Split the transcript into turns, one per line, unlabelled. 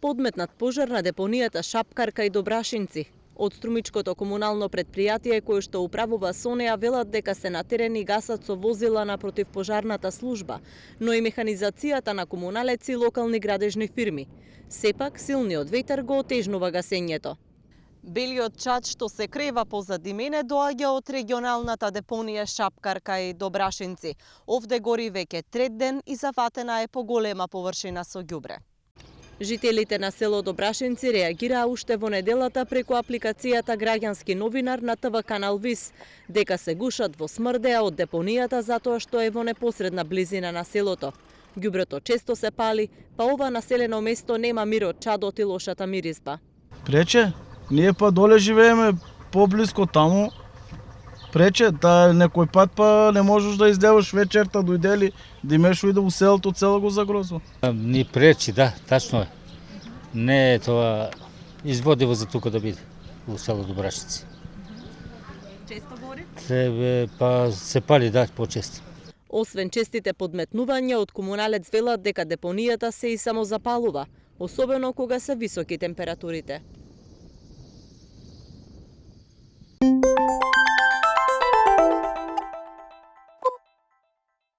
Подметнат пожар на депонијата Шапкарка и Добрашинци. Од Струмичкото комунално предпријатие кое што управува со неа велат дека се натерени гасат со возила на противпожарната служба, но и механизацијата на комуналеци и локални градежни фирми. Сепак, силниот ветер го отежнува гасењето. Белиот чад што се крева позади мене доаѓа од регионалната депонија Шапкарка и Добрашинци. Овде гори веќе трет ден и зафатена е поголема површина со ѓубре. Жителите на село Добрашинци реагираа уште во неделата преку апликацијата Граѓански новинар на ТВ канал ВИС, дека се гушат во смрдеа од депонијата затоа што е во непосредна близина на селото. Ѓубрето често се пали, па ова населено место нема мир од чадот и лошата миризба.
Прече, ние па доле живееме поблиско таму. Прече, да некој пат па не можеш да излеваш вечерта, дојдели, да имеш уиде у селото, цело го загрозува.
Ни пречи, да, тачно е. Не е тоа изводиво за тука да биде у село Добрашинци.
Често гори?
Па се пали, да, почесто.
Освен честите подметнувања, од комуналец велат дека депонијата се и самозапалува, особено кога се високи температурите.